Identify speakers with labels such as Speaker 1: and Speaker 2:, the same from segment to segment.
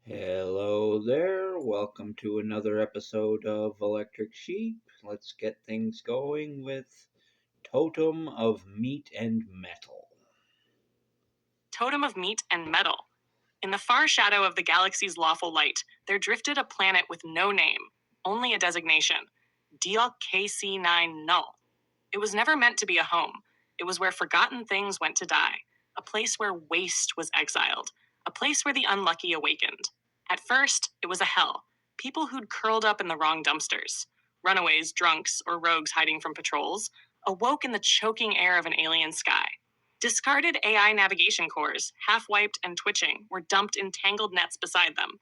Speaker 1: Hello there, welcome to another episode of Electric Sheep. Let's get things going with Totem of Meat and Metal.
Speaker 2: Totem of meat and metal. In the far shadow of the galaxy's lawful light, there drifted a planet with no name, only a designation, Diok KC9 Null. It was never meant to be a home. It was where forgotten things went to die, a place where waste was exiled, a place where the unlucky awakened. At first, it was a hell. People who'd curled up in the wrong dumpsters, runaways, drunks, or rogues hiding from patrols, awoke in the choking air of an alien sky. Discarded AI navigation cores, half-wiped and twitching, were dumped in tangled nets beside them.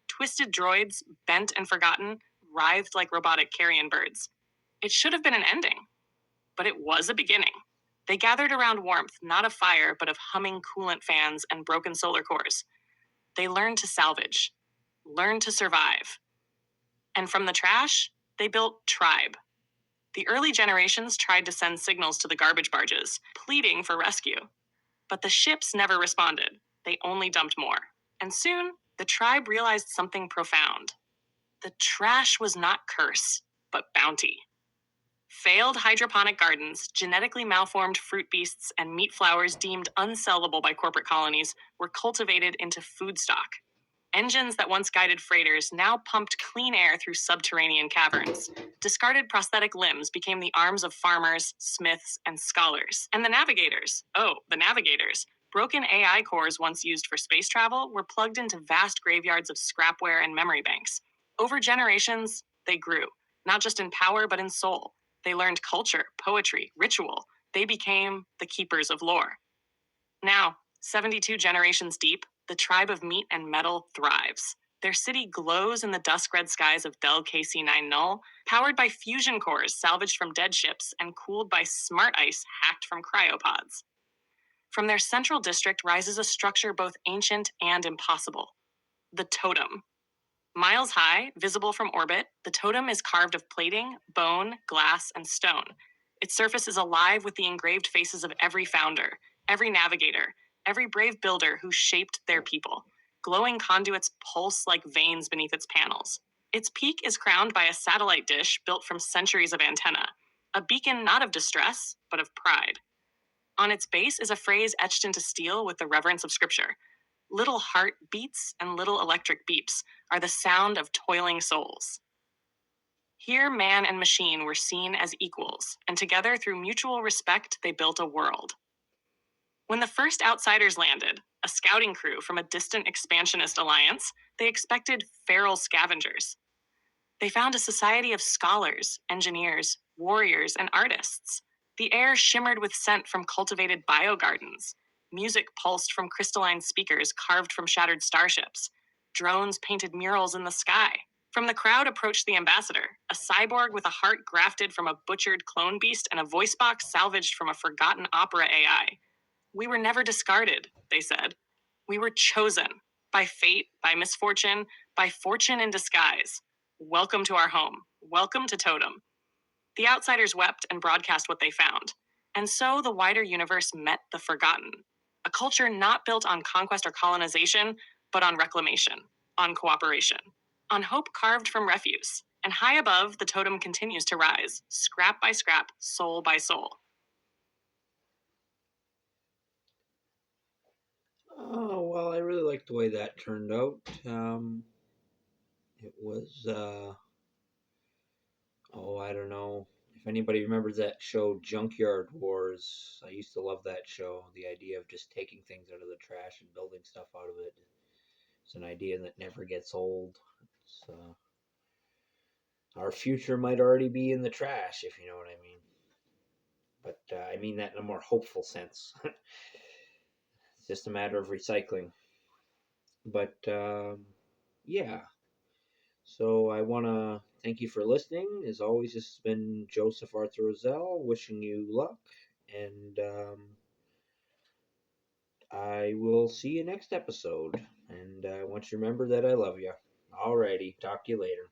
Speaker 2: Twisted droids, bent and forgotten, writhed like robotic carrion birds. It should have been an ending, but it was a beginning. They gathered around warmth, not of fire, but of humming coolant fans and broken solar cores. They learned to salvage, learned to survive. And from the trash, they built Tribe. The early generations tried to send signals to the garbage barges, pleading for rescue. But the ships never responded. They only dumped more. And soon, the tribe realized something profound. The trash was not curse, but bounty. Failed hydroponic gardens, genetically malformed fruit beasts, and meat flowers deemed unsellable by corporate colonies were cultivated into food stock. Engines that once guided freighters now pumped clean air through subterranean caverns. Discarded prosthetic limbs became the arms of farmers, smiths, and scholars. And the navigators, broken AI cores once used for space travel were plugged into vast graveyards of scrapware and memory banks. Over generations, they grew, not just in power, but in soul. They learned culture, poetry, ritual. They became the keepers of lore. Now, 72 generations deep, the tribe of meat and metal thrives. Their city glows in the dusk-red skies of Del KC9 Null, powered by fusion cores salvaged from dead ships and cooled by smart ice hacked from cryopods. From their central district rises a structure both ancient and impossible, the Totem. Miles high, visible from orbit, the Totem is carved of plating, bone, glass, and stone. Its surface is alive with the engraved faces of every founder, every navigator, every brave builder who shaped their people. Glowing conduits pulse like veins beneath its panels. Its peak is crowned by a satellite dish built from centuries of antenna, a beacon not of distress, but of pride. On its base is a phrase etched into steel with the reverence of scripture. Little heart beats and little electric beeps are the sound of toiling souls. Here, man and machine were seen as equals, and together, through mutual respect, they built a world. When the first outsiders landed, a scouting crew from a distant expansionist alliance, they expected feral scavengers. They found a society of scholars, engineers, warriors, and artists. The air shimmered with scent from cultivated biogardens. Music pulsed from crystalline speakers carved from shattered starships. Drones painted murals in the sky. From the crowd approached the ambassador, a cyborg with a heart grafted from a butchered clone beast and a voice box salvaged from a forgotten opera AI. We were never discarded, they said. We were chosen by fate, by misfortune, by fortune in disguise. Welcome to our home. Welcome to Totem. The outsiders wept and broadcast what they found. And so the wider universe met the forgotten. A culture not built on conquest or colonization, but on reclamation, on cooperation, on hope carved from refuse. And high above, the Totem continues to rise, scrap by scrap, soul by soul.
Speaker 1: Oh, well, I really liked the way that turned out. It was, I don't know. If anybody remembers that show, Junkyard Wars, I used to love that show. The idea of just taking things out of the trash and building stuff out of it. It's an idea that never gets old. Our future might already be in the trash, if you know what I mean. But I mean that in a more hopeful sense. It's just a matter of recycling. But yeah. So I want to thank you for listening. As always, this has been Joseph Arthur Roszell wishing you luck. And I will see you next episode. And I want you to remember that I love you. Alrighty. Talk to you later.